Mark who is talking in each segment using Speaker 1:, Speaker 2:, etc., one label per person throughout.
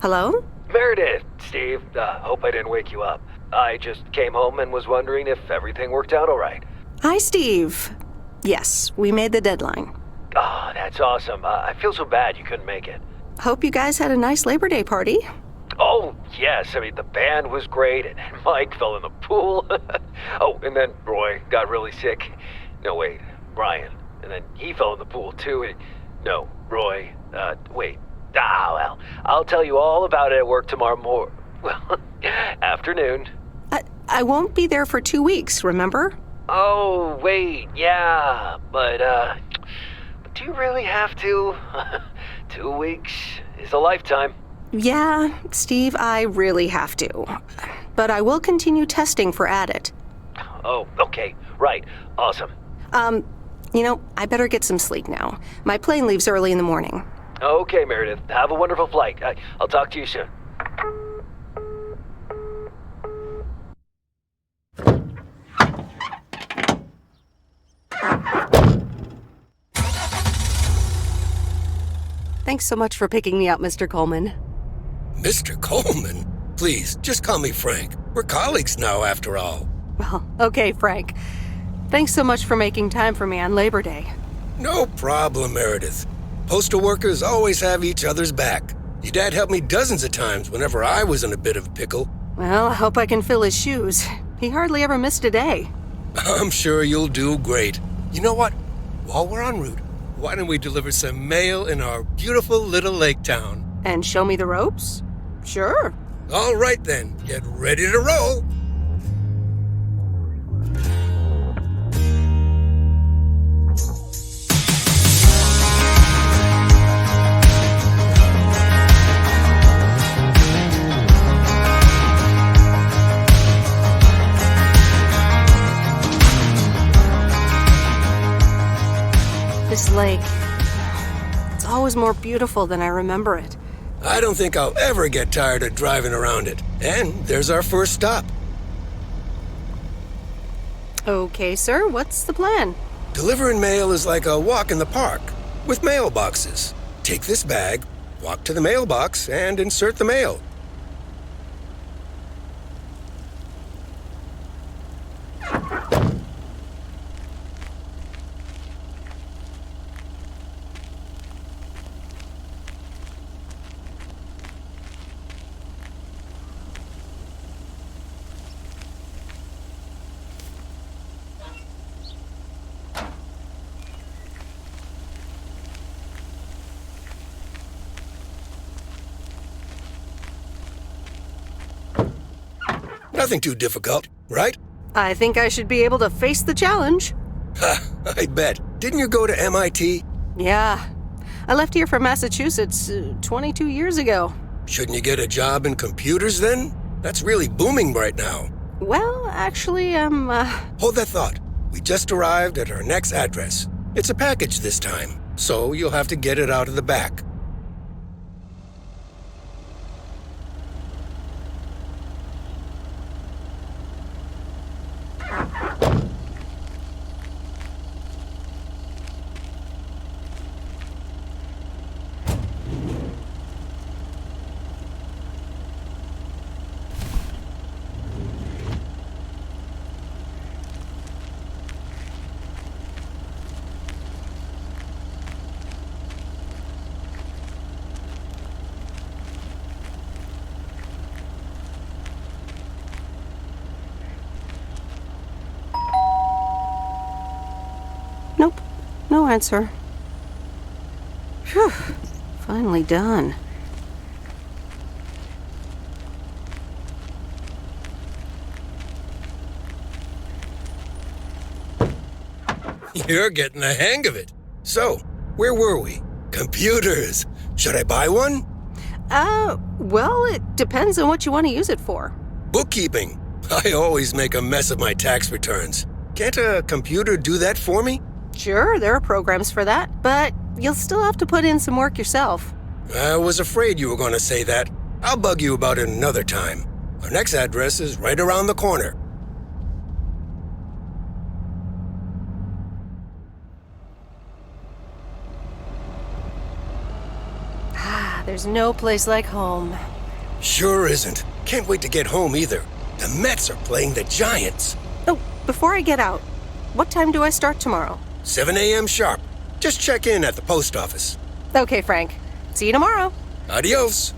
Speaker 1: Hello?
Speaker 2: Meredith, Steve, hope I didn't wake you up. I just came home and was wondering if everything worked out all right.
Speaker 1: Hi, Steve. Yes, we made the deadline.
Speaker 2: Oh, that's awesome. I feel so bad you couldn't make it.
Speaker 1: Hope you guys had a nice Labor Day party.
Speaker 2: Oh, yes. I mean, the band was great, and Mike fell in the pool. Oh, and then Roy got really sick. No, wait, Brian. And then he fell in the pool, too. No, Roy. Wait. Well, I'll tell you all about it at work tomorrow afternoon.
Speaker 1: I won't be there for 2 weeks, remember?
Speaker 2: Oh, wait, yeah, but do you really have to? 2 weeks is a lifetime.
Speaker 1: Yeah, Steve, I really have to. But I will continue testing for Addit.
Speaker 2: Oh, okay, right, awesome.
Speaker 1: I better get some sleep now. My plane leaves early in the morning.
Speaker 2: Okay, Meredith, have a wonderful flight. I'll talk to you soon.
Speaker 1: Thanks so much for picking me up, Mr. Coleman.
Speaker 3: Mr. Coleman? Please, just call me Frank. We're colleagues now, after all.
Speaker 1: Well, okay, Frank. Thanks so much for making time for me on Labor Day.
Speaker 3: No problem, Meredith. Postal workers always have each other's back. Your dad helped me dozens of times whenever I was in a bit of a pickle.
Speaker 1: Well, I hope I can fill his shoes. He hardly ever missed a day.
Speaker 3: I'm sure you'll do great. You know what? While we're en route, why don't we deliver some mail in our beautiful little lake town?
Speaker 1: And show me the ropes? Sure.
Speaker 3: All right then, get ready to roll.
Speaker 1: This lake, it's always more beautiful than I remember it.
Speaker 3: I don't think I'll ever get tired of driving around it. And there's our first stop.
Speaker 1: Okay, sir, what's the plan?
Speaker 3: Delivering mail is like a walk in the park, with mailboxes. Take this bag, walk to the mailbox, and insert the mail. Nothing too difficult, right?
Speaker 1: I think I should be able to face the challenge.
Speaker 3: Ha, I bet. Didn't you go to MIT?
Speaker 1: Yeah. I left here from Massachusetts 22 years ago.
Speaker 3: Shouldn't you get a job in computers then? That's really booming right now.
Speaker 1: Well, actually,
Speaker 3: Hold that thought. We just arrived at our next address. It's a package this time, so you'll have to get it out of the back.
Speaker 1: nope, no answer. Phew, finally done.
Speaker 3: You're getting the hang of it. So, where were we? Computers. Should I buy one?
Speaker 1: Well, it depends on what you want to use it for.
Speaker 3: Bookkeeping. I always make a mess of my tax returns. Can't a computer do that for me?
Speaker 1: Sure, there are programs for that, but you'll still have to put in some work yourself.
Speaker 3: I was afraid you were going to say that. I'll bug you about it another time. Our next address is right around the corner.
Speaker 1: There's no place like home.
Speaker 3: Sure isn't. Can't wait to get home either. The Mets are playing the Giants.
Speaker 1: Oh, before I get out, what time do I start tomorrow?
Speaker 3: 7 a.m. sharp. Just check in at the post office.
Speaker 1: Okay, Frank. See you tomorrow.
Speaker 3: Adios.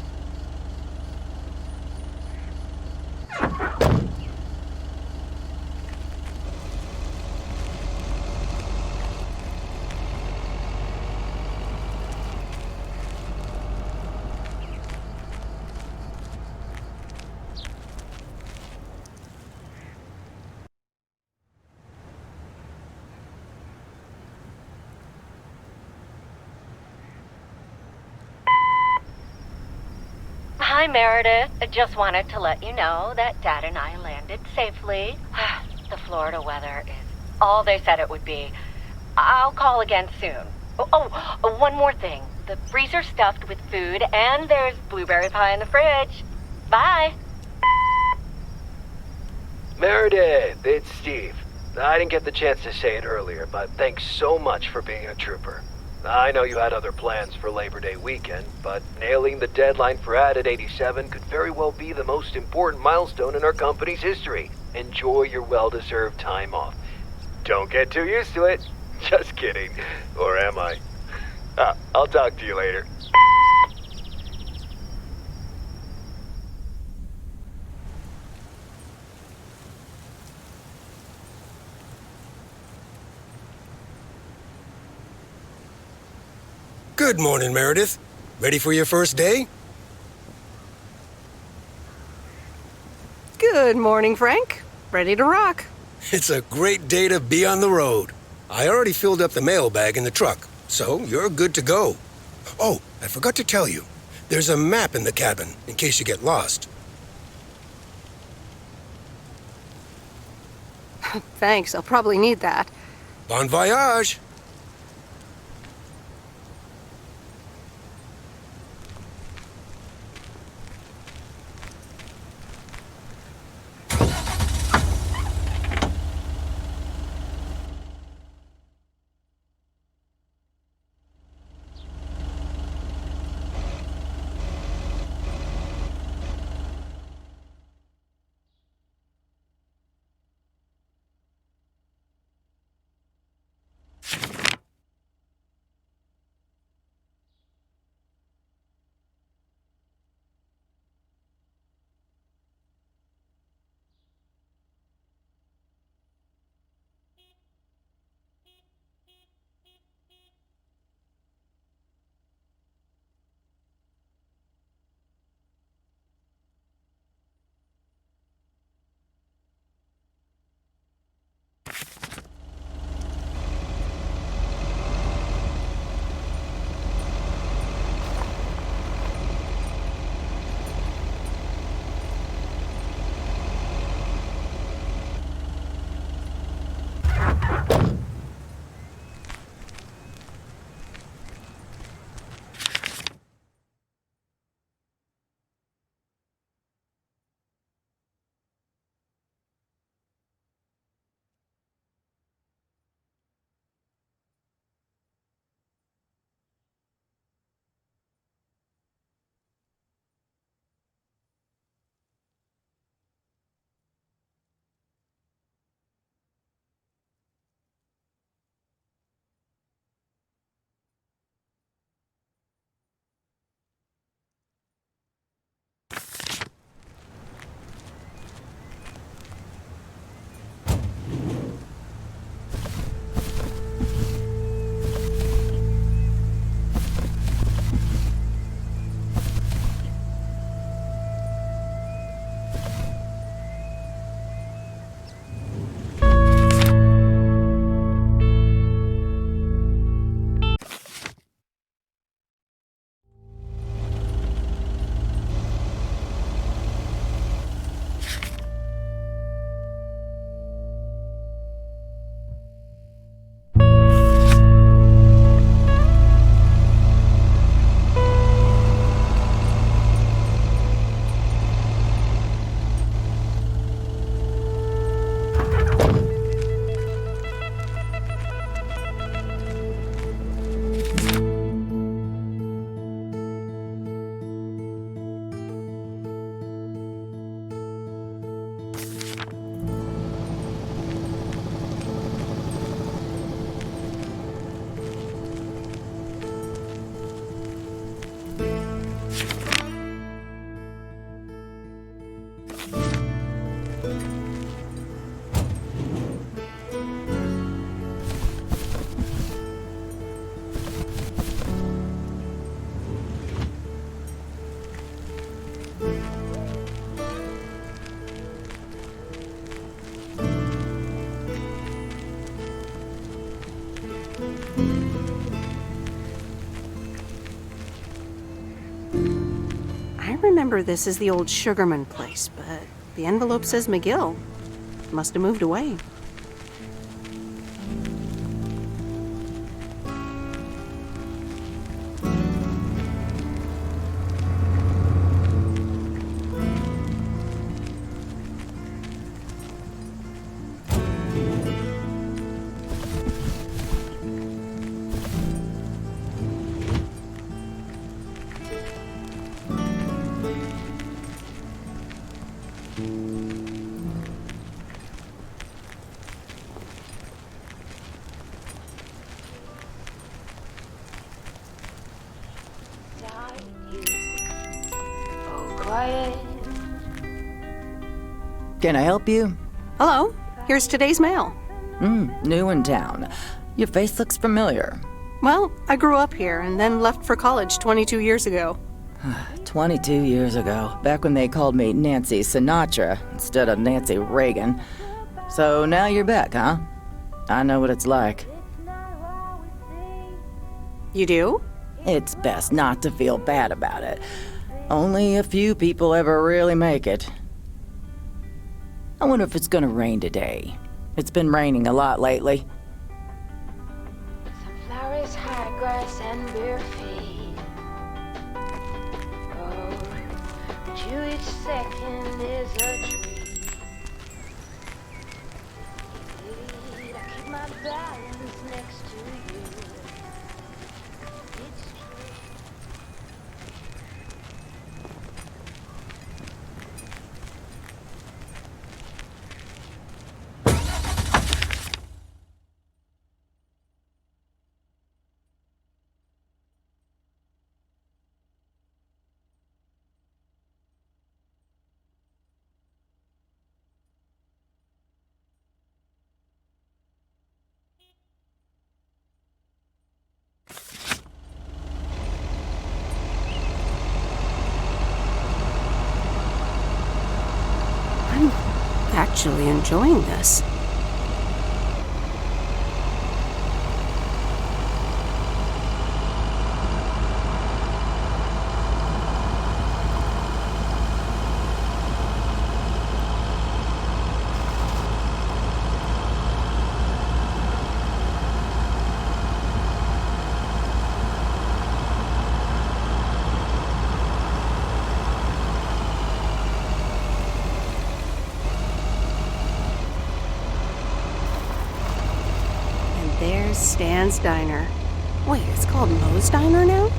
Speaker 4: Hi, Meredith. I just wanted to let you know that Dad and I landed safely. The Florida weather is all they said it would be. I'll call again soon. One more thing. The freezer's stuffed with food, and there's blueberry pie in the fridge. Bye.
Speaker 2: Meredith, it's Steve. I didn't get the chance to say it earlier, but thanks so much for being a trooper. I know you had other plans for Labor Day weekend, but nailing the deadline for Added 87 could very well be the most important milestone in our company's history. Enjoy your well-deserved time off. Don't get too used to it. Just kidding. Or am I? I'll talk to you later.
Speaker 3: Good morning, Meredith. Ready for your first day?
Speaker 1: Good morning, Frank. Ready to rock.
Speaker 3: It's a great day to be on the road. I already filled up the mailbag in the truck, so you're good to go. Oh, I forgot to tell you. There's a map in the cabin, in case you get lost.
Speaker 1: Thanks, I'll probably need that.
Speaker 3: Bon voyage!
Speaker 1: I remember this as the old Sugarman place, but the envelope says McGill. Must have moved away.
Speaker 5: Can I help you?
Speaker 1: Hello, here's today's mail.
Speaker 5: New in town. Your face looks familiar.
Speaker 1: Well, I grew up here and then left for college 22 years ago.
Speaker 5: 22 years ago, back when they called me Nancy Sinatra instead of Nancy Reagan. So now you're back, huh? I know what it's like.
Speaker 1: You do?
Speaker 5: It's best not to feel bad about it. Only a few people ever really make it. I wonder if it's gonna rain today. It's been raining a lot lately.
Speaker 6: Sunflowers, high grass, and bare feet. Oh, but you each second is a treat. I keep my balance next to you. It's true.
Speaker 1: I'm actually enjoying this. There's Stan's Diner. Wait, it's called Moe's Diner now?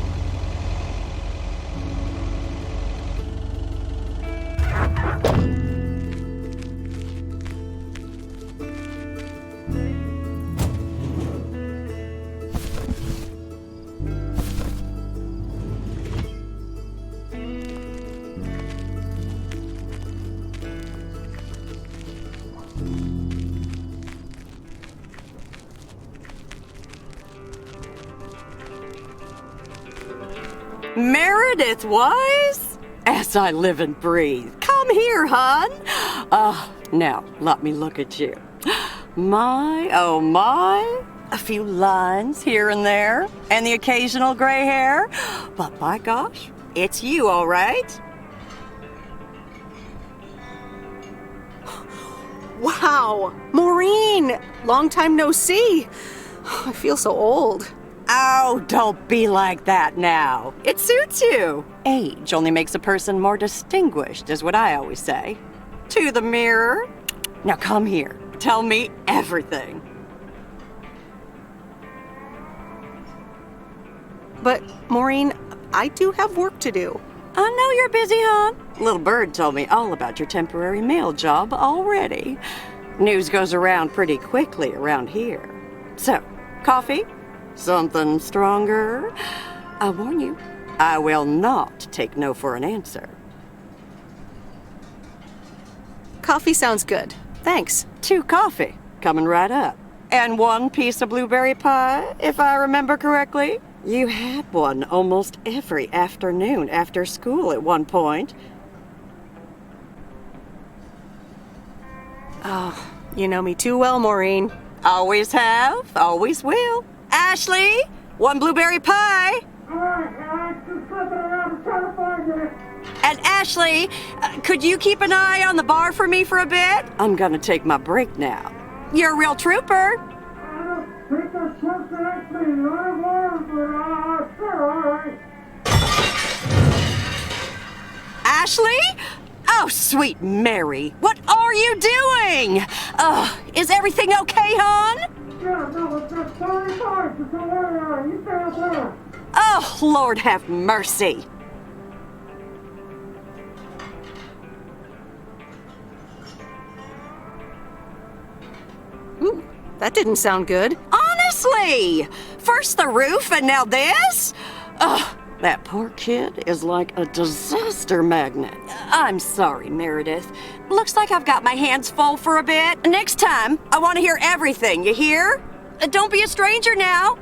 Speaker 7: Meredith Wise? As I live and breathe. Come here, hon. Now, let me look at you. My, oh my. A few lines here and there, and the occasional gray hair. But by gosh, it's you, all right?
Speaker 1: Wow! Maureen! Long time no see. I feel so old.
Speaker 7: Oh, don't be like that now. It suits you. Age only makes a person more distinguished, is what I always say. To the mirror. Now come here. Tell me everything.
Speaker 1: But, Maureen, I do have work to do.
Speaker 7: I know you're busy, hon. Little Bird told me all about your temporary mail job already. News goes around pretty quickly around here. So, coffee? Something stronger? I warn you, I will not take no for an answer.
Speaker 1: Coffee sounds good. Thanks.
Speaker 7: 2 coffee, coming right up. And 1 piece of blueberry pie, if I remember correctly. You had one almost every afternoon after school at one point.
Speaker 1: Oh, you know me too well, Maureen.
Speaker 7: Always have, always will. Ashley, 1 blueberry pie.
Speaker 6: Just flipping around the telephone.
Speaker 7: And Ashley, could you keep an eye on the bar for me for a bit? I'm gonna take my break now. You're a real trooper. Ashley? Oh, sweet Mary, what are you doing? Is everything okay, hon? Oh, Lord have mercy.
Speaker 1: Ooh, that didn't sound good.
Speaker 7: Honestly! First the roof and now this? Ugh, that poor kid is like a disaster magnet. I'm sorry, Meredith. Looks like I've got my hands full for a bit. Next time, I want to hear everything, you hear? Don't be a stranger now.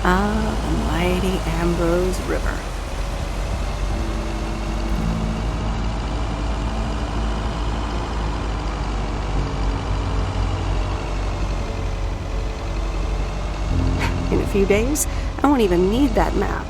Speaker 1: Ah, the mighty Ambrose River. In a few days, I won't even need that map.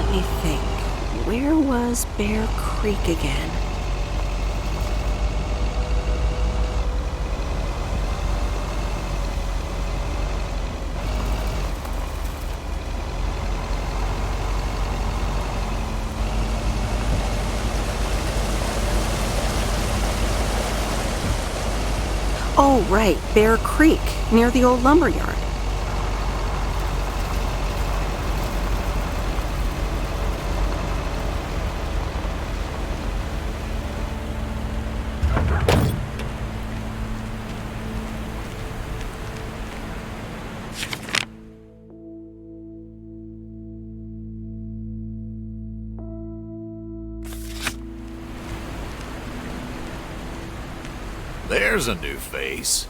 Speaker 1: Let me think. Where was Bear Creek again? Oh, right, Bear Creek, near the old lumber yard.
Speaker 8: There's a new face.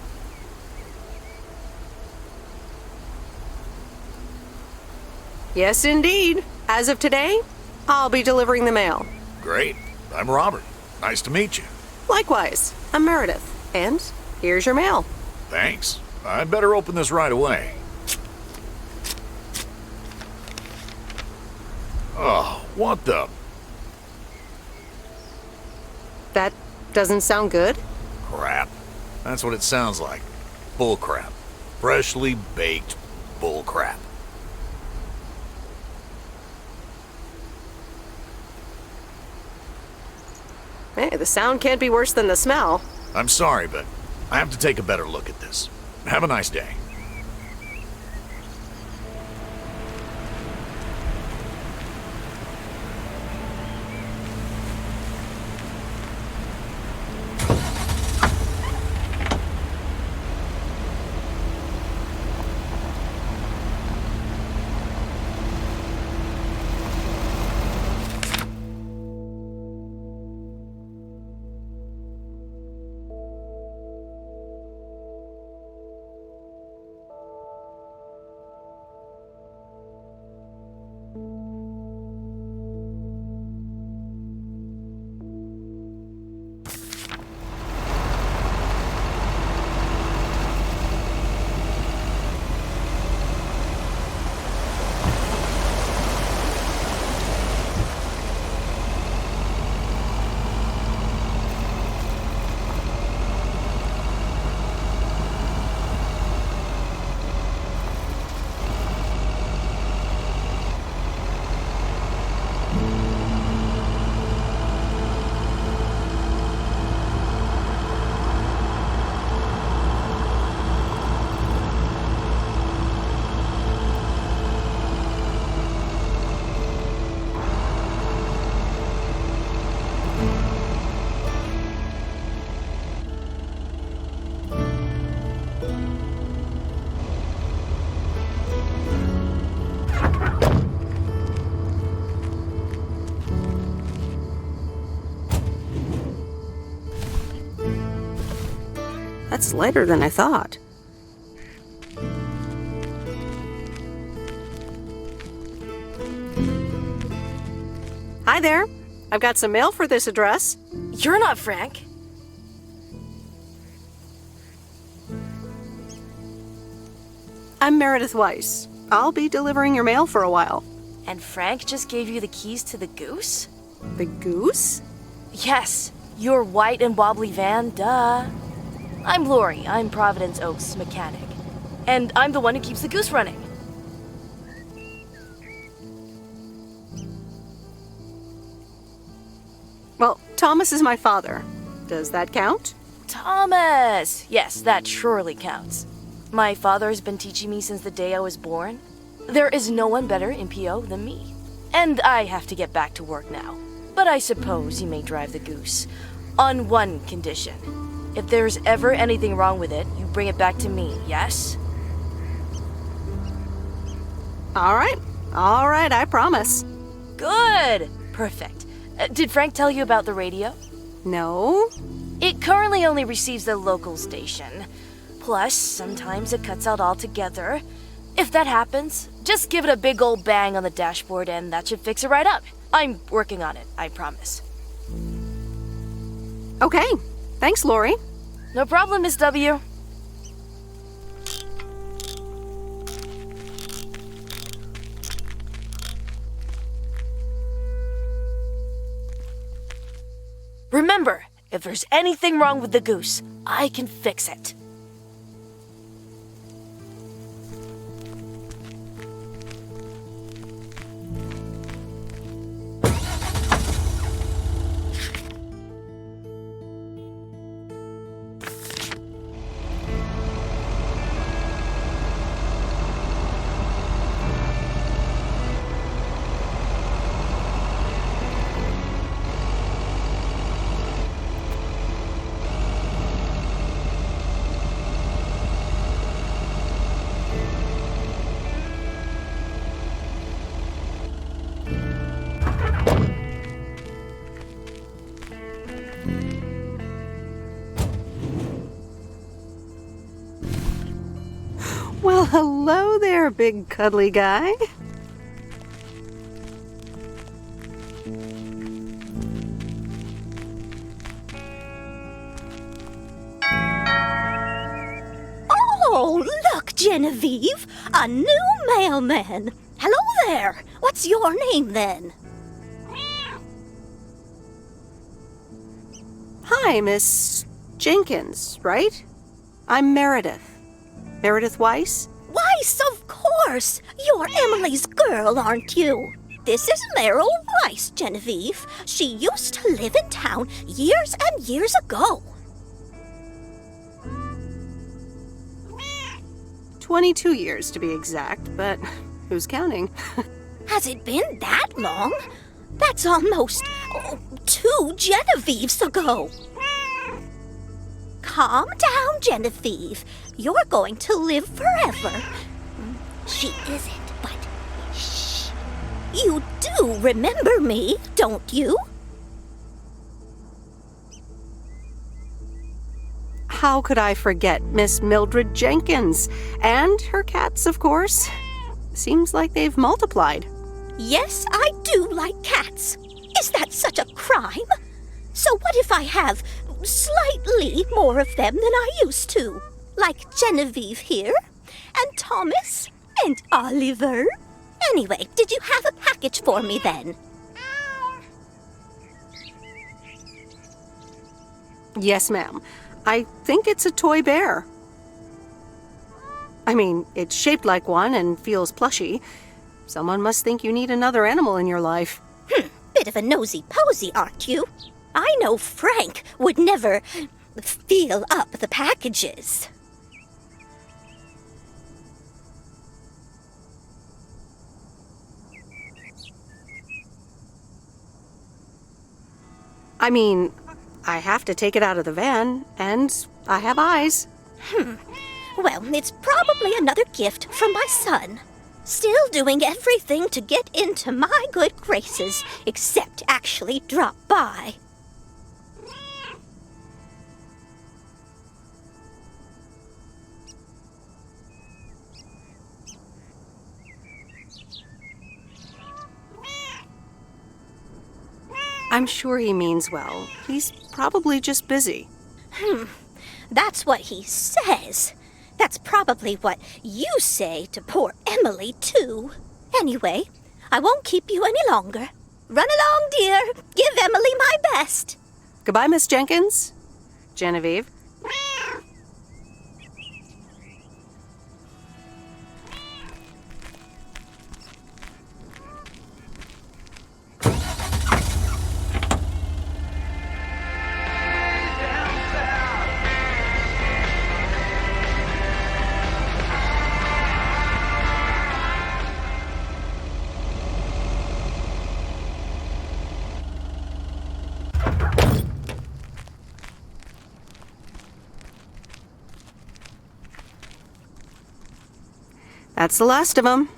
Speaker 1: Yes, indeed. As of today, I'll be delivering the mail.
Speaker 8: Great. I'm Robert. Nice to meet you.
Speaker 1: Likewise, I'm Meredith. And here's your mail.
Speaker 8: Thanks. I'd better open this right away. Oh, what the?
Speaker 1: That doesn't sound good.
Speaker 8: Crap. That's what it sounds like. Bullcrap. Freshly baked bullcrap.
Speaker 1: Hey, the sound can't be worse than the smell.
Speaker 8: I'm sorry, but I have to take a better look at this. Have a nice day.
Speaker 1: That's lighter than I thought. Hi there. I've got some mail for this address.
Speaker 9: You're not Frank.
Speaker 1: I'm Meredith Weiss. I'll be delivering your mail for a while.
Speaker 9: And Frank just gave you the keys to the goose?
Speaker 1: The goose?
Speaker 9: Yes, your white and wobbly van, duh. I'm Lori. I'm Providence Oaks' mechanic. And I'm the one who keeps the goose running.
Speaker 1: Well, Thomas is my father. Does that count?
Speaker 9: Thomas! Yes, that surely counts. My father has been teaching me since the day I was born. There is no one better in PO than me. And I have to get back to work now. But I suppose you may drive the goose. On one condition. If there's ever anything wrong with it, you bring it back to me, yes?
Speaker 1: All right, I promise.
Speaker 9: Good! Perfect. Did Frank tell you about the radio?
Speaker 1: No?
Speaker 9: It currently only receives the local station. Plus, sometimes it cuts out altogether. If that happens, just give it a big old bang on the dashboard and that should fix it right up. I'm working on it, I promise.
Speaker 1: Okay. Thanks, Lori.
Speaker 9: No problem, Miss W. Remember, if there's anything wrong with the goose, I can fix it.
Speaker 1: Well, hello there, big cuddly guy.
Speaker 10: Oh, look, Genevieve, a new mailman. Hello there. What's your name then?
Speaker 1: Hi, Miss Jenkins, right? I'm Meredith. Meredith Weiss?
Speaker 10: Weiss, of course. You're Emily's girl, aren't you? This is Meryl Weiss, Genevieve. She used to live in town years and years ago.
Speaker 1: 22 years to be exact, but who's counting?
Speaker 10: Has it been that long? That's almost 2 Genevieves ago. Calm down, Genevieve. You're going to live forever. She isn't, but shh. You do remember me, don't you?
Speaker 1: How could I forget Miss Mildred Jenkins? And her cats, of course. Seems like they've multiplied.
Speaker 10: Yes, I do like cats. Is that such a crime? So what if I have slightly more of them than I used to? Like Genevieve here, and Thomas, and Oliver. Anyway, did you have a package for me then?
Speaker 1: Yes, ma'am. I think it's a toy bear. I mean, it's shaped like one and feels plushy. Someone must think you need another animal in your life.
Speaker 10: Bit of a nosy-posy, aren't you? I know Frank would never feel up the packages.
Speaker 1: I mean, I have to take it out of the van, and I have eyes.
Speaker 10: Well, it's probably another gift from my son. Still doing everything to get into my good graces, except actually drop by.
Speaker 1: I'm sure he means well. He's probably just busy.
Speaker 10: That's what he says. That's probably what you say to poor Emily, too. Anyway, I won't keep you any longer. Run along, dear. Give Emily my best.
Speaker 1: Goodbye, Miss Jenkins. Genevieve. That's the last of them.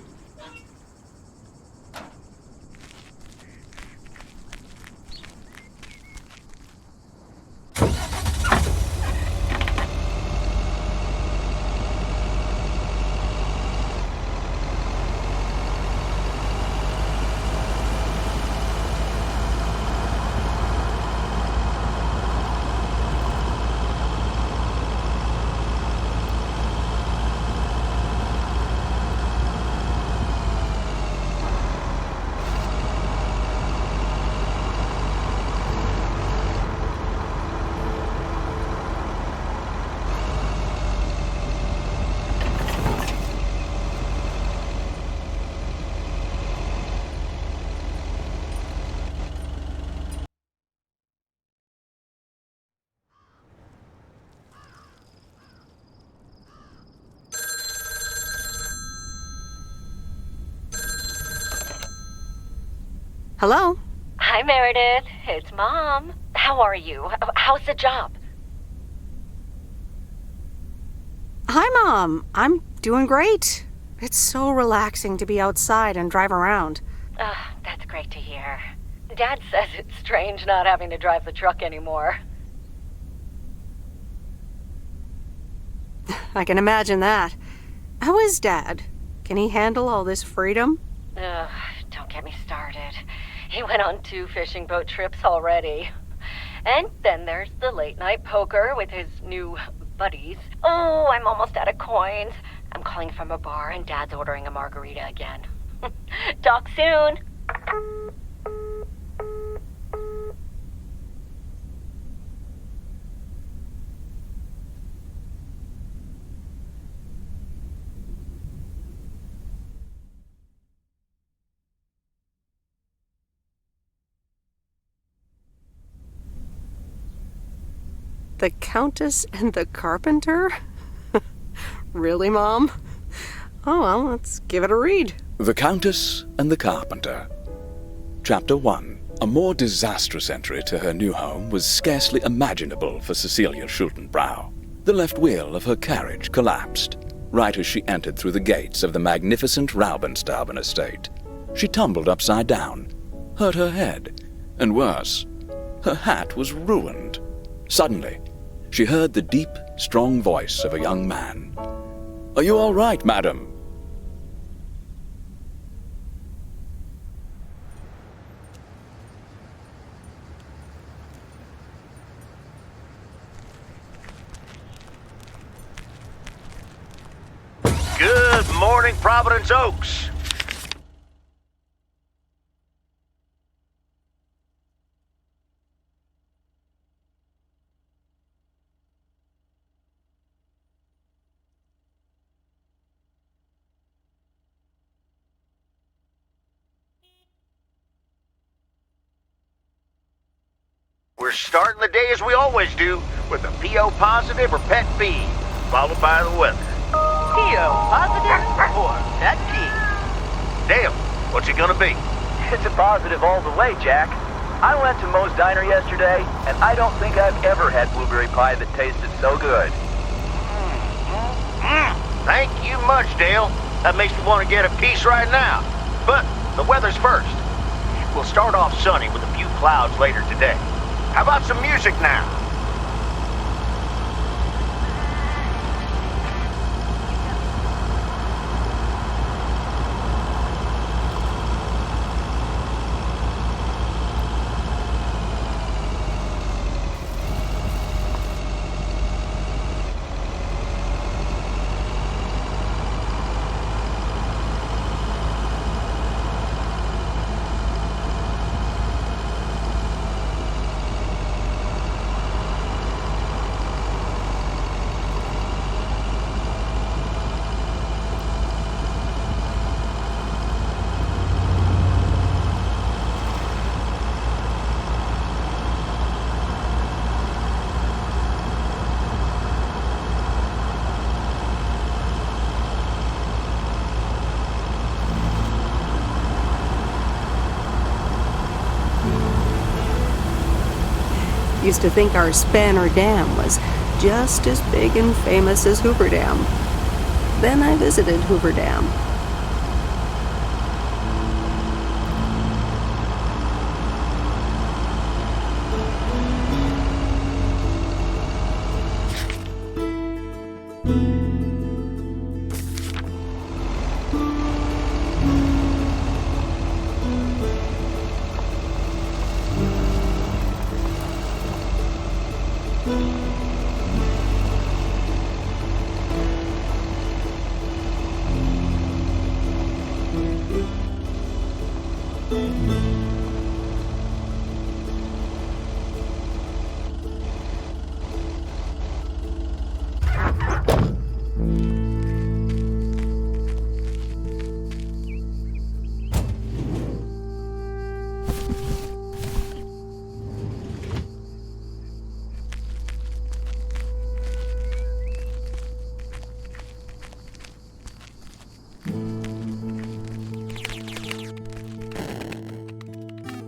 Speaker 1: Hello?
Speaker 4: Hi, Meredith. It's Mom. How are you? How's the job?
Speaker 1: Hi, Mom. I'm doing great. It's so relaxing to be outside and drive around.
Speaker 4: That's great to hear. Dad says it's strange not having to drive the truck anymore.
Speaker 1: I can imagine that. How is Dad? Can he handle all this freedom?
Speaker 4: Don't get me started. He went on 2 fishing boat trips already. And then there's the late night poker with his new buddies. Oh, I'm almost out of coins. I'm calling from a bar and Dad's ordering a margarita again. Talk soon.
Speaker 1: The Countess and the Carpenter? Really, Mom? Oh, well, let's give it a read.
Speaker 11: The Countess and the Carpenter. Chapter 1. A more disastrous entry to her new home was scarcely imaginable for Cecilia Schultenbrow. The left wheel of her carriage collapsed, right as she entered through the gates of the magnificent Raubenstaben estate. She tumbled upside down, hurt her head, and worse, her hat was ruined. Suddenly, she heard the deep, strong voice of a young man. "Are you all right, madam?"
Speaker 8: Good morning, Providence Oaks. We're starting the day as we always do, with a PO positive or pet peeve, followed by the weather.
Speaker 12: PO positive or pet peeve?
Speaker 8: Dale, what's it gonna be?
Speaker 12: It's a positive all the way, Jack. I went to Moe's Diner yesterday, and I don't think I've ever had blueberry pie that tasted so good.
Speaker 8: Thank you much, Dale. That makes me want to get a piece right now. But the weather's first. We'll start off sunny with a few clouds later today. How about some music now?
Speaker 1: Used to think our Spanner Dam was just as big and famous as Hoover Dam. Then I visited Hoover Dam.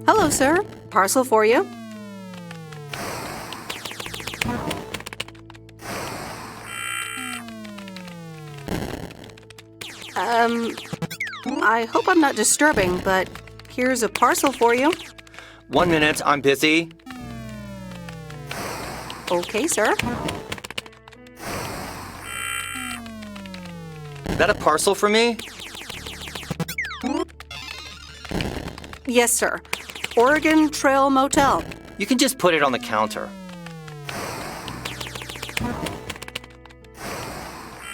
Speaker 1: Hello, sir. Parcel for you. I hope I'm not disturbing, but here's a parcel for you.
Speaker 13: 1 minute, I'm busy.
Speaker 1: Okay, sir.
Speaker 13: Is that a parcel for me?
Speaker 1: Yes, sir. Oregon Trail Motel.
Speaker 13: You can just put it on the counter.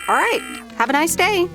Speaker 1: All right. Have a nice day.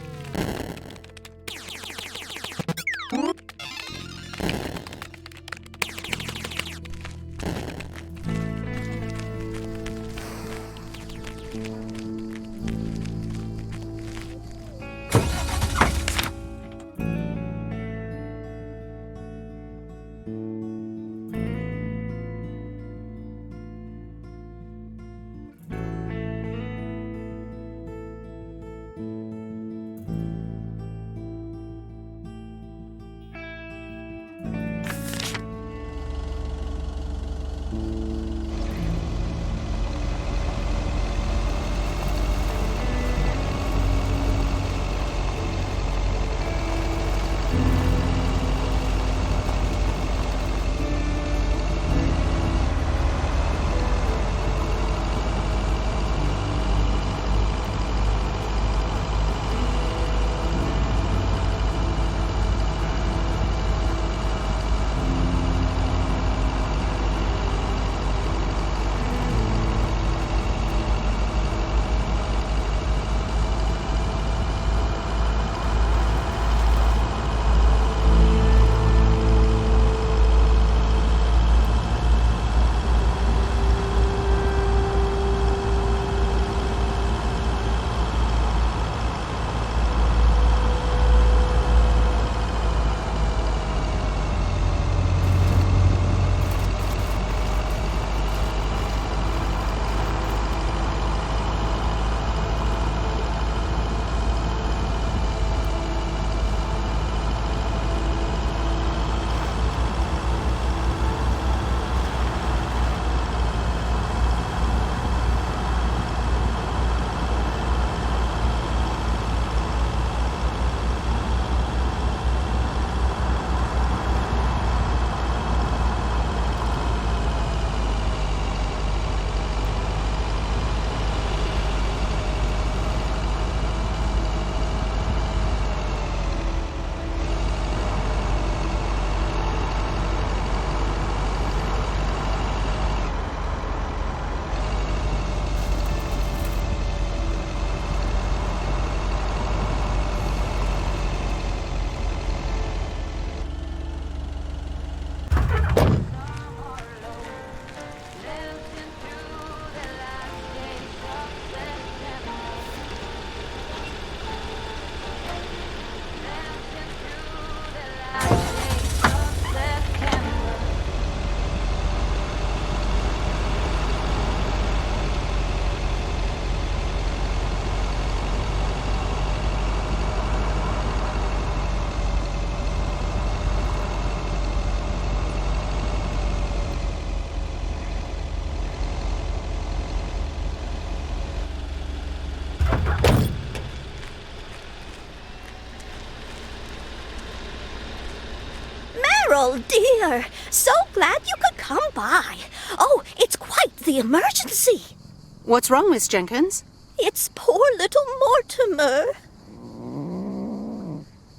Speaker 10: Carol, dear. So glad you could come by. Oh, it's quite the emergency.
Speaker 1: What's wrong, Miss Jenkins?
Speaker 10: It's poor little Mortimer.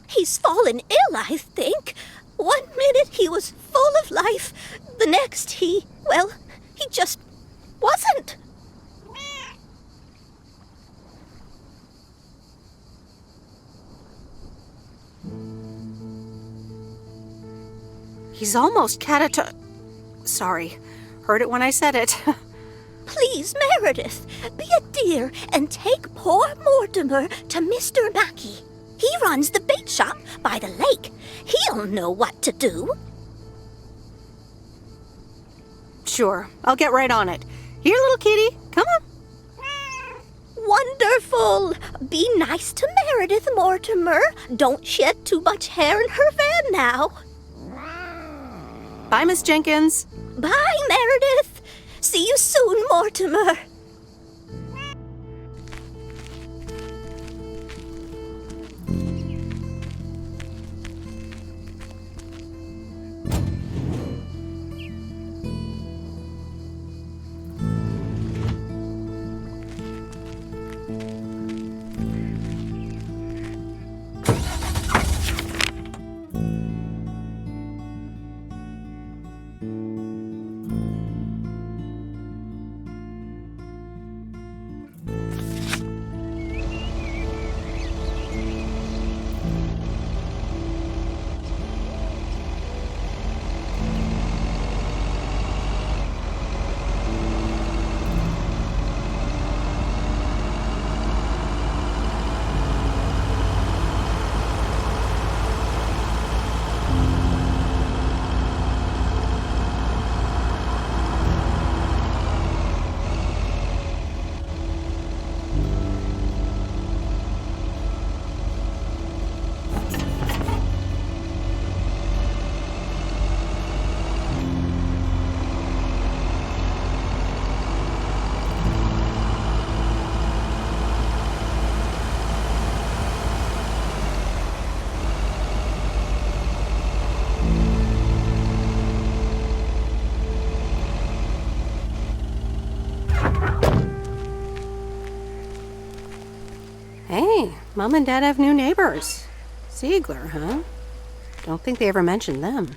Speaker 10: He's fallen ill, I think. 1 minute he was full of life. The next he just wasn't.
Speaker 1: He's almost Sorry. Heard it when I said it.
Speaker 10: Please, Meredith, be a dear and take poor Mortimer to Mr. Mackey. He runs the bait shop by the lake. He'll know what to do.
Speaker 1: Sure, I'll get right on it. Here, little kitty, come on.
Speaker 10: Wonderful. Be nice to Meredith, Mortimer. Don't shed too much hair in her van now.
Speaker 1: Bye, Miss Jenkins.
Speaker 10: Bye, Meredith. See you soon, Mortimer.
Speaker 1: Hey, Mom and Dad have new neighbors. Ziegler, huh? Don't think they ever mentioned them.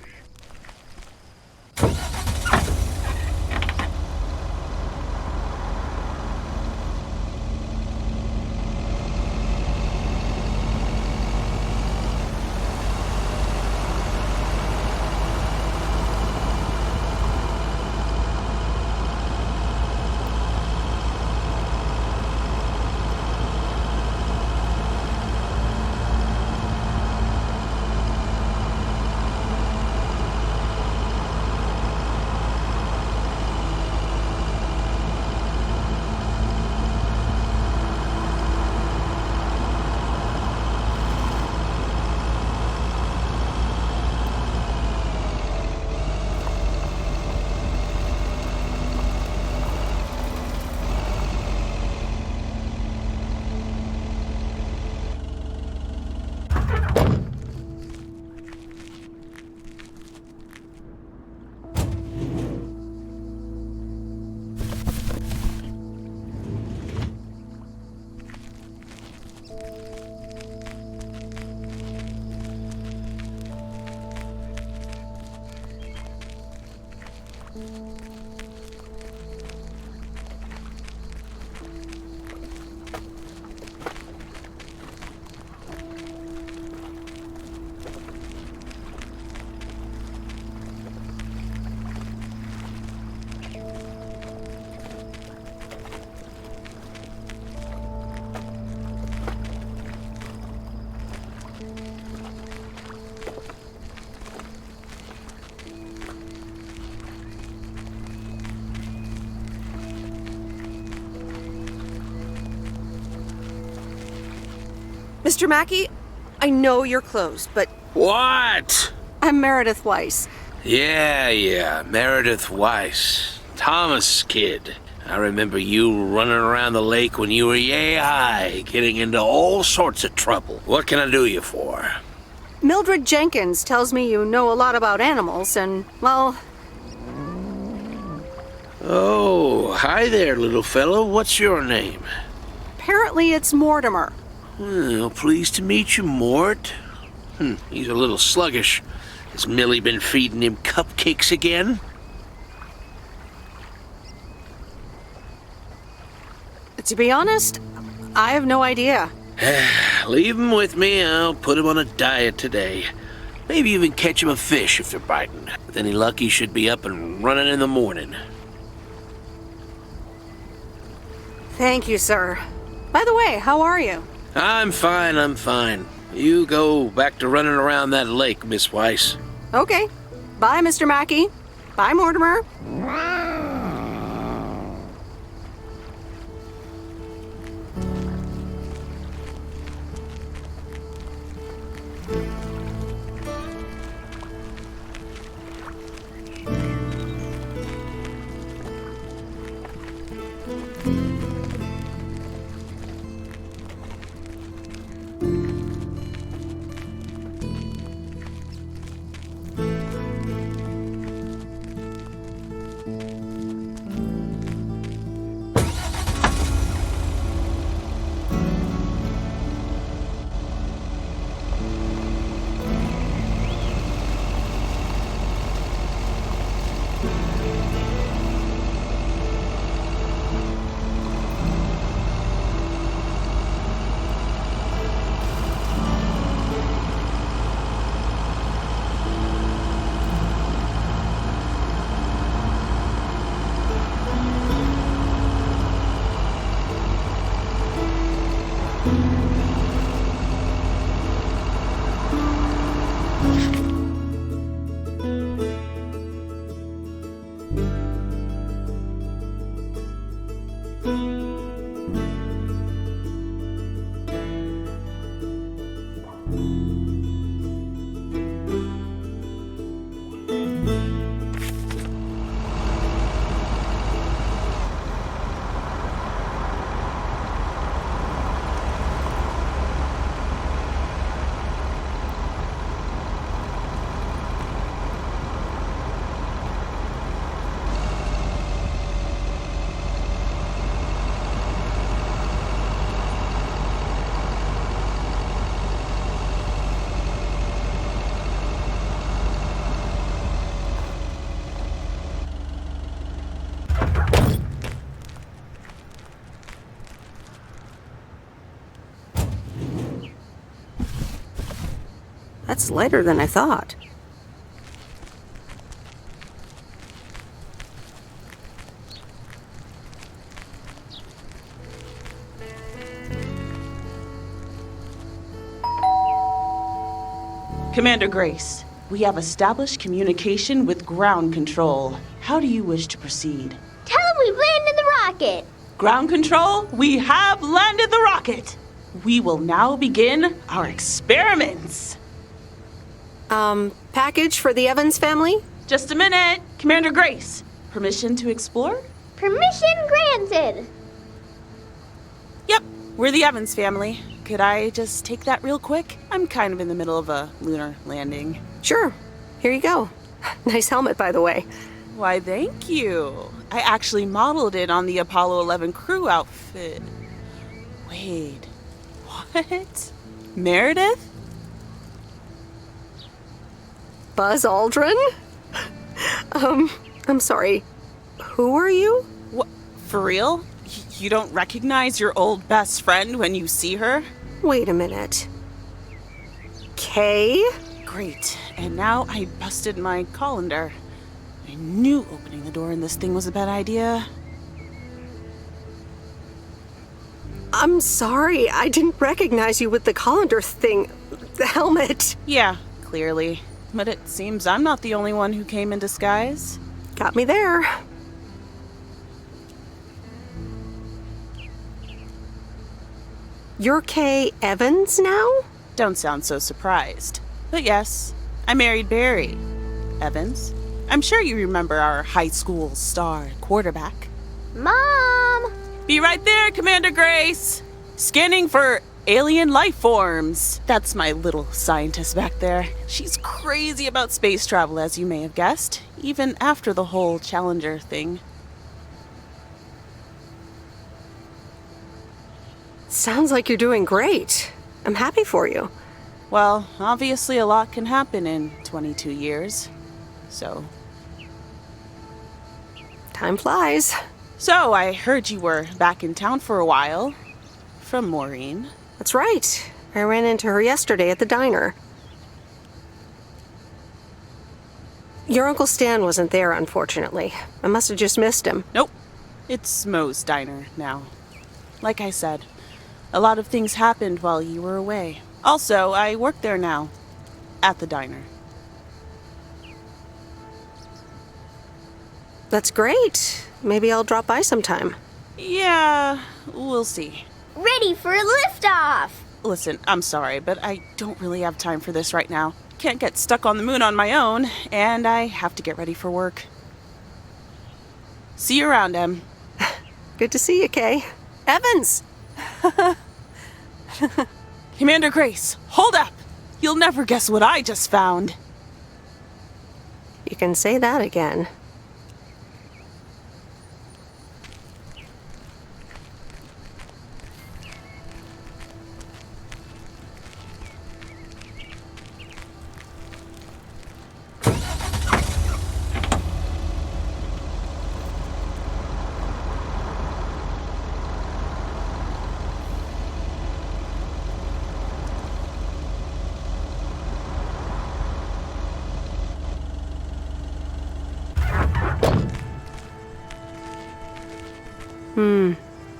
Speaker 1: Mr. Mackey, I know you're closed, but...
Speaker 14: What?
Speaker 1: I'm Meredith Weiss.
Speaker 14: Yeah, Meredith Weiss. Thomas' kid. I remember you running around the lake when you were yay high, getting into all sorts of trouble. What can I do you for?
Speaker 1: Mildred Jenkins tells me you know a lot about animals, and, well...
Speaker 14: Oh, hi there, little fellow. What's your name?
Speaker 1: Apparently it's Mortimer.
Speaker 14: Well, pleased to meet you, Mort. He's a little sluggish. Has Millie been feeding him cupcakes again?
Speaker 1: To be honest, I have no idea.
Speaker 14: Leave him with me. I'll put him on a diet today. Maybe even catch him a fish if they're biting. With any luck, he should be up and running in the morning.
Speaker 1: Thank you, sir. By the way, how are you?
Speaker 14: I'm fine. You go back to running around that lake, Miss Weiss.
Speaker 1: Okay. Bye, Mr. Mackey. Bye, Mortimer. That's lighter than I thought.
Speaker 15: Commander Grace, we have established communication with ground control. How do you wish to proceed?
Speaker 16: Tell them we've landed the rocket.
Speaker 15: Ground control, we have landed the rocket. We will now begin our experiments.
Speaker 1: Package for the Evans family?
Speaker 15: Just a minute. Commander Grace, permission to explore?
Speaker 16: Permission granted.
Speaker 15: Yep, we're the Evans family. Could I just take that real quick? I'm kind of in the middle of a lunar landing.
Speaker 1: Sure. Here you go. Nice helmet, by the way.
Speaker 15: Why, thank you. I actually modeled it on the Apollo 11 crew outfit. Wait, what? Meredith?
Speaker 1: Buzz Aldrin? I'm sorry. Who are you?
Speaker 15: What? For real? You don't recognize your old best friend when you see her?
Speaker 1: Wait a minute. Kay?
Speaker 15: Great. And now I busted my colander. I knew opening the door in this thing was a bad idea.
Speaker 1: I'm sorry. I didn't recognize you with the colander thing. The helmet.
Speaker 15: Yeah, clearly. But it seems I'm not the only one who came in disguise.
Speaker 1: Got me there. You're Kay Evans now?
Speaker 15: Don't sound so surprised. But yes, I married Barry Evans. I'm sure you remember our high school star quarterback.
Speaker 16: Mom!
Speaker 15: Be right there, Commander Grace. Scanning for alien life forms. That's my little scientist back there. She's crazy about space travel, as you may have guessed, even after the whole Challenger thing.
Speaker 1: Sounds like you're doing great. I'm happy for you.
Speaker 15: Well, obviously a lot can happen in 22 years, so...
Speaker 1: Time flies.
Speaker 15: So, I heard you were back in town for a while. From Maureen.
Speaker 1: That's right. I ran into her yesterday at the diner. Your Uncle Stan wasn't there, unfortunately. I must have just missed him.
Speaker 15: Nope. It's Moe's diner now. Like I said, a lot of things happened while you were away. Also, I work there now. At the diner.
Speaker 1: That's great. Maybe I'll drop by sometime.
Speaker 15: Yeah, we'll see.
Speaker 16: Ready for a liftoff!
Speaker 15: Listen, I'm sorry, but I don't really have time for this right now. Can't get stuck on the moon on my own, and I have to get ready for work. See you around, Em.
Speaker 1: Good to see you, Kay. Evans!
Speaker 15: Commander Grace, hold up! You'll never guess what I just found.
Speaker 1: You can say that again.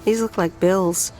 Speaker 1: These look like bills.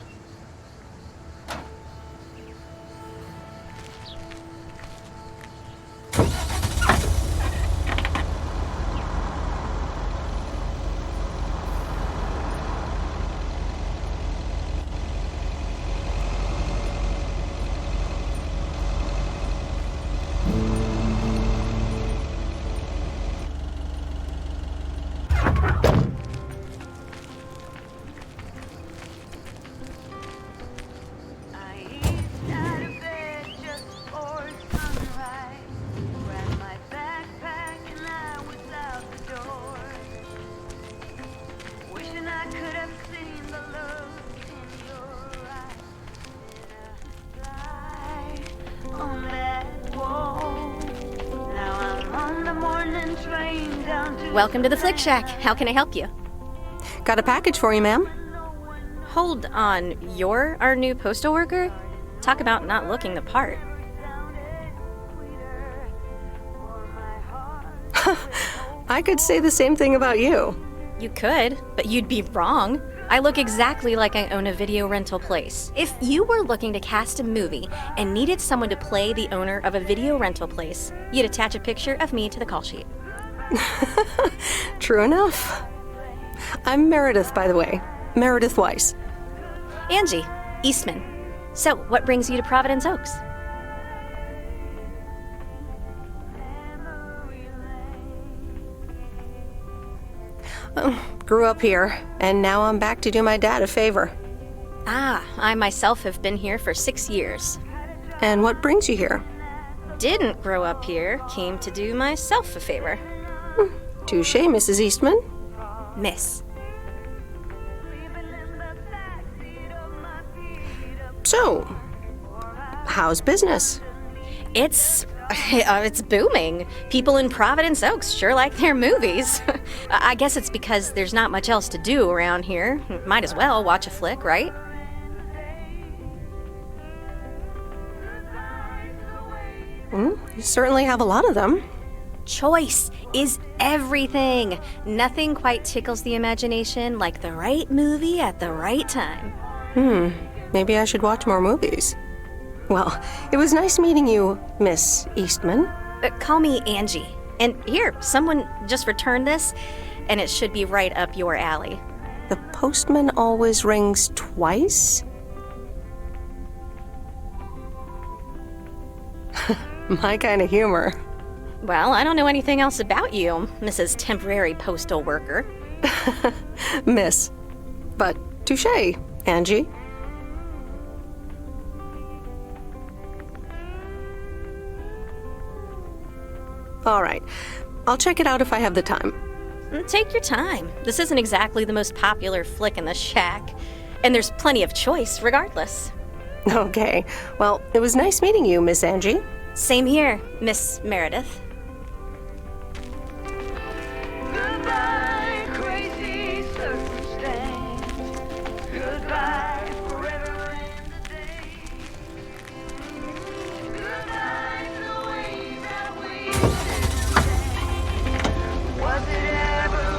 Speaker 17: Welcome to the Flick Shack. How can I help you?
Speaker 1: Got a package for you, ma'am.
Speaker 17: Hold on. You're our new postal worker? Talk about not looking the part.
Speaker 1: I could say the same thing about you.
Speaker 17: You could, but you'd be wrong. I look exactly like I own a video rental place. If you were looking to cast a movie and needed someone to play the owner of a video rental place, you'd attach a picture of me to the call sheet.
Speaker 1: True enough. I'm Meredith, by the way. Meredith Weiss.
Speaker 17: Angie, Eastman. So, what brings you to Providence Oaks?
Speaker 1: Grew up here, and now I'm back to do my dad a favor.
Speaker 17: Ah, I myself have been here for 6 years.
Speaker 1: And what brings you here?
Speaker 17: Didn't grow up here, came to do myself a favor.
Speaker 1: Touché, Mrs. Eastman.
Speaker 17: Miss.
Speaker 1: So, how's business?
Speaker 17: It's booming. People in Providence Oaks sure like their movies. I guess it's because there's not much else to do around here. Might as well watch a flick, right?
Speaker 1: You certainly have a lot of them.
Speaker 17: Choice is everything. Nothing quite tickles the imagination like the right movie at the right time.
Speaker 1: Maybe I should watch more movies. Well, it was nice meeting you, Miss Eastman.
Speaker 17: Call me Angie. And here, someone just returned this, and it should be right up your alley.
Speaker 1: The postman always rings twice? My kind of humor.
Speaker 17: Well, I don't know anything else about you, Mrs. Temporary Postal Worker.
Speaker 1: Miss. But touché, Angie. All right. I'll check it out if I have the time.
Speaker 17: Take your time. This isn't exactly the most popular flick in the shack, and there's plenty of choice regardless.
Speaker 1: Okay. Well, it was nice meeting you, Miss Angie.
Speaker 17: Same here, Miss Meredith.
Speaker 6: Goodbye, crazy circumstance. Goodbye, forever and a day. Goodbye to the way that we used to say. Was it ever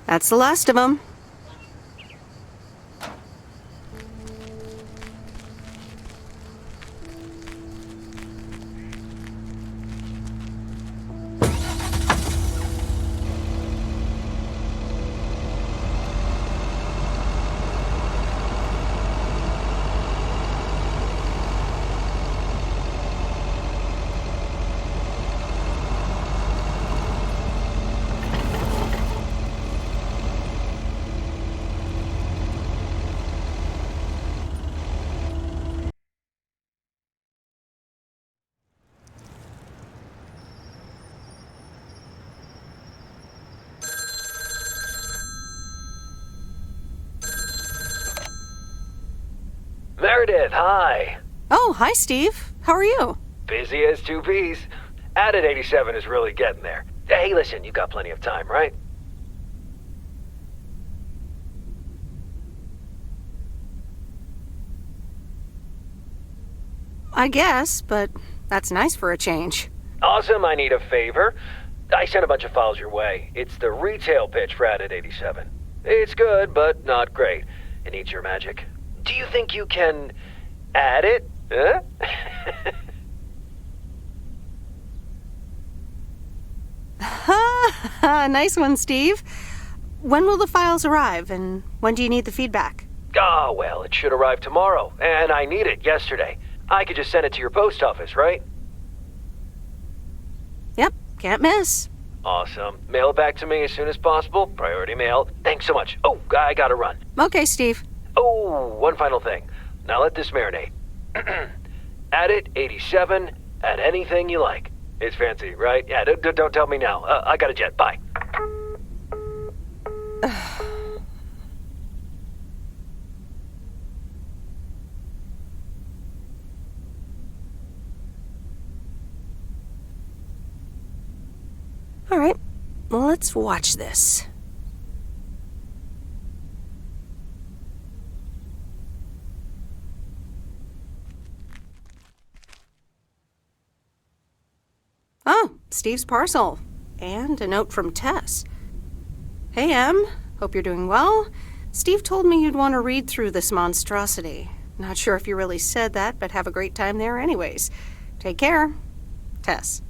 Speaker 1: That's the last of them.
Speaker 2: Meredith, hi.
Speaker 1: Oh, hi, Steve. How are you?
Speaker 2: Busy as two peas. Added 87 is really getting there. Hey, listen, you got plenty of time, right?
Speaker 1: I guess, but that's nice for a change.
Speaker 2: Awesome, I need a favor. I sent a bunch of files your way. It's the retail pitch for Added 87. It's good, but not great. It needs your magic. Do you think you can add it? Huh?
Speaker 1: Nice one, Steve. When will the files arrive, and when do you need the feedback?
Speaker 2: Oh, well, it should arrive tomorrow, and I need it yesterday. I could just send it to your post office, right?
Speaker 1: Yep, can't miss.
Speaker 2: Awesome. Mail it back to me as soon as possible. Priority mail. Thanks so much. Oh, I gotta run.
Speaker 1: Okay, Steve.
Speaker 2: Oh, one final thing. Now let this marinate. Add it 87, add anything you like. It's fancy, right? Yeah, don't tell me now. I got a jet. Bye.
Speaker 1: All right, well, let's watch this. Oh, Steve's parcel. And a note from Tess. Hey, Em. Hope you're doing well. Steve told me you'd want to read through this monstrosity. Not sure if you really said that, but have a great time there anyways. Take care. Tess.